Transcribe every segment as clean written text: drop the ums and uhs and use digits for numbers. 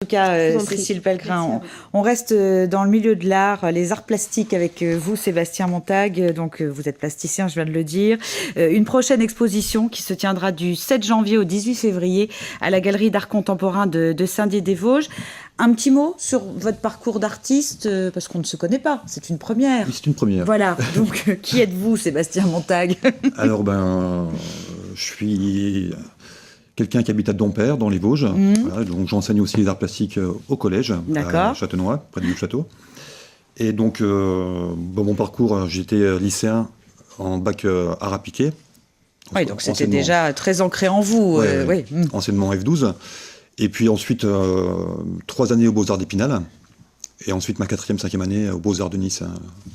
En tout cas, Je vous en prie. Cécile Pellegrin, Merci. on reste dans le milieu de l'art, les arts plastiques avec vous, Sébastien Montague. Donc, vous êtes plasticien, je viens de le dire. Une prochaine exposition qui se tiendra du 7 janvier au 18 février à la Galerie d'Art Contemporain de Saint-Dié-des-Vosges. Un petit mot sur votre parcours d'artiste, parce qu'on ne se connaît pas, c'est une première. Oui, c'est une première. Voilà, donc qui êtes-vous, Sébastien Montague? Alors, je suis quelqu'un qui habite à Dompère, dans les Vosges. Voilà, donc, j'enseigne aussi les arts plastiques au collège, à Châtenois, près du château. Et donc, mon parcours, j'étais lycéen en bac art appliqué. Oui, donc c'était déjà très ancré en vous. Oui. Enseignement F12. Et puis ensuite, 3 années aux Beaux-Arts d'Épinal. Et ensuite, ma 4e, 5e année aux Beaux-Arts de Nice,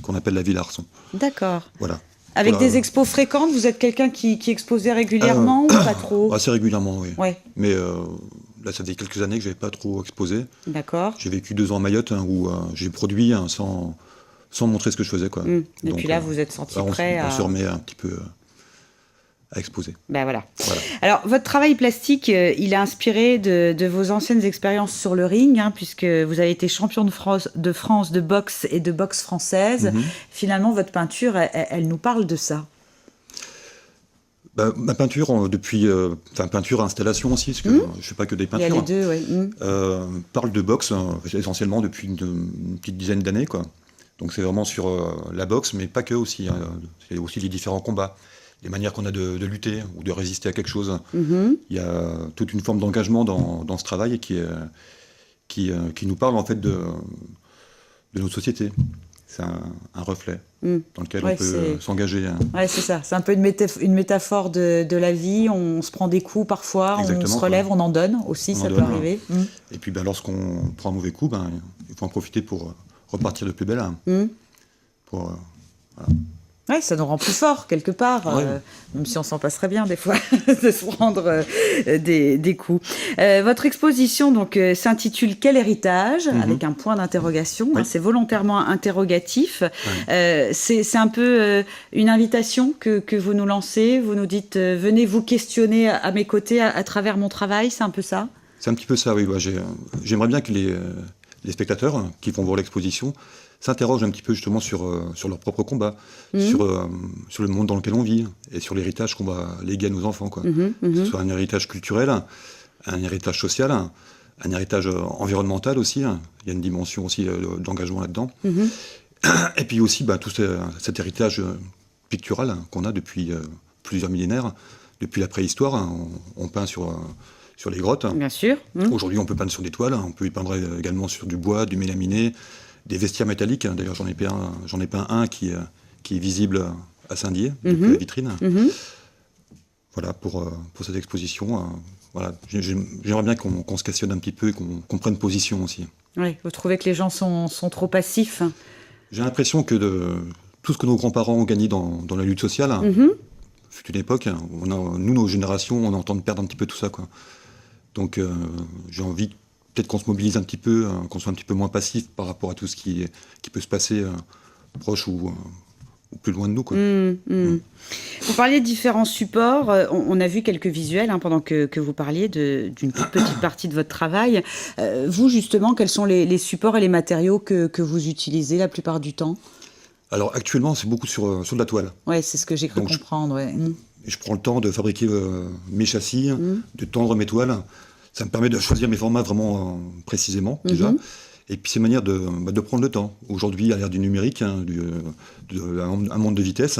qu'on appelle la Ville Arson. D'accord. Voilà. Avec des expos fréquentes, vous êtes quelqu'un qui exposait régulièrement ou pas trop? Assez régulièrement, oui. Ouais. Mais là, ça faisait quelques années que je n'avais pas trop exposé. D'accord. J'ai vécu 2 ans à Mayotte, où j'ai produit sans montrer ce que je faisais, quoi. Et donc, puis là, vous êtes senti prêt on se remet un petit peu à exposer. Ben voilà. Alors, votre travail plastique, il a inspiré de vos anciennes expériences sur le ring, puisque vous avez été champion de France de boxe et de boxe française. Finalement, votre peinture, elle nous parle de ça. Ma peinture, peinture installation aussi, parce que je ne fais pas que des peintures. Il y a les deux, oui. Parle de boxe essentiellement depuis une petite dizaine d'années, quoi. Donc c'est vraiment sur la boxe, mais pas que aussi. C'est aussi les différents combats, les manières qu'on a de lutter ou de résister à quelque chose. Il y a toute une forme d'engagement dans ce travail qui nous parle en fait de notre société. C'est un reflet dans lequel on peut s'engager. Oui, c'est ça. C'est un peu une métaphore de la vie. On se prend des coups parfois, on se relève, on en donne aussi, ça peut arriver. Et puis lorsqu'on prend un mauvais coup, il faut en profiter pour repartir de plus belle. Voilà. Oui, ça nous rend plus forts, quelque part, même si on s'en passerait bien, des fois, de se prendre des coups. Votre exposition donc s'intitule « Quel héritage ?» avec un point d'interrogation. C'est volontairement interrogatif. C'est un peu une invitation que vous nous lancez. Vous nous dites « Venez vous questionner à mes côtés à travers mon travail », c'est un peu ça? C'est un petit peu ça, oui. J'aimerais bien que les spectateurs qui vont voir l'exposition s'interrogent un petit peu justement sur leur propre combat, sur le monde dans lequel on vit et sur l'héritage qu'on va léguer à nos enfants, quoi. Que ce soit un héritage culturel, un héritage social, un héritage environnemental aussi. Il y a une dimension aussi d'engagement là-dedans. Et puis aussi tout cet héritage pictural qu'on a depuis plusieurs millénaires, depuis la préhistoire. On peint sur les grottes. Bien sûr. Aujourd'hui, on peut peindre sur des toiles, on peut y peindre également sur du bois, du mélaminé, des vestiaires métalliques. D'ailleurs, j'en ai peint un qui est visible à Saint-Dié, depuis la vitrine. Voilà, pour cette exposition. Voilà. J'aimerais bien qu'on se questionne un petit peu et qu'on prenne position aussi. Oui, vous trouvez que les gens sont trop passifs? J'ai l'impression que tout ce que nos grands-parents ont gagné dans la lutte sociale, fut une époque, nous, nos générations, on entend perdre un petit peu tout ça, quoi. Donc j'ai envie peut-être qu'on se mobilise un petit peu, qu'on soit un petit peu moins passif par rapport à tout ce qui peut se passer proche ou plus loin de nous, quoi. Vous parliez de différents supports. On a vu quelques visuels pendant que vous parliez d'une toute petite partie de votre travail. Vous, justement, quels sont les supports et les matériaux que vous utilisez la plupart du temps? Alors actuellement, c'est beaucoup sur de la toile. Oui, c'est ce que j'ai cru comprendre. Je prends le temps de fabriquer mes châssis, de tendre mes toiles. Ça me permet de choisir mes formats vraiment précisément, déjà. Et puis c'est une manière de prendre le temps. Aujourd'hui, à l'ère du numérique, un monde de vitesse,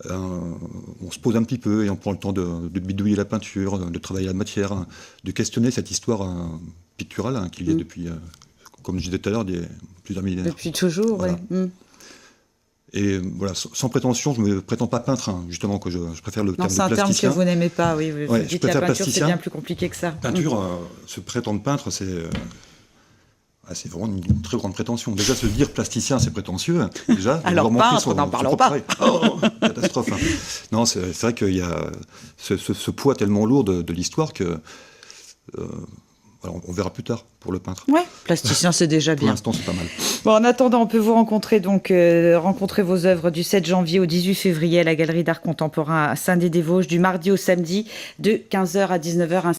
on se pose un petit peu et on prend le temps de bidouiller la peinture, de travailler la matière, de questionner cette histoire picturale qu'il y a depuis, comme je disais tout à l'heure, plusieurs millénaires. Depuis toujours, voilà. Oui. Et voilà, sans prétention, je ne me prétends pas peintre, justement, que je préfère le terme de plasticien. C'est un terme que vous n'aimez pas, oui. Vous dites que la peinture, c'est bien plus compliqué que ça. Peinture, se prétendre peintre, c'est vraiment une très grande prétention. Déjà, se dire plasticien, c'est prétentieux. Déjà, alors peintre, n'en parlons pas. Catastrophe. Non, c'est vrai qu'il y a ce poids tellement lourd de l'histoire que... on verra plus tard pour le peintre. Oui, plasticien, c'est déjà bien. Pour l'instant, c'est pas mal. Bon, en attendant, on peut vous rencontrer vos œuvres du 7 janvier au 18 février à la Galerie d'Art Contemporain à Saint-Dié-des-Vosges, du mardi au samedi, de 15h à 19h.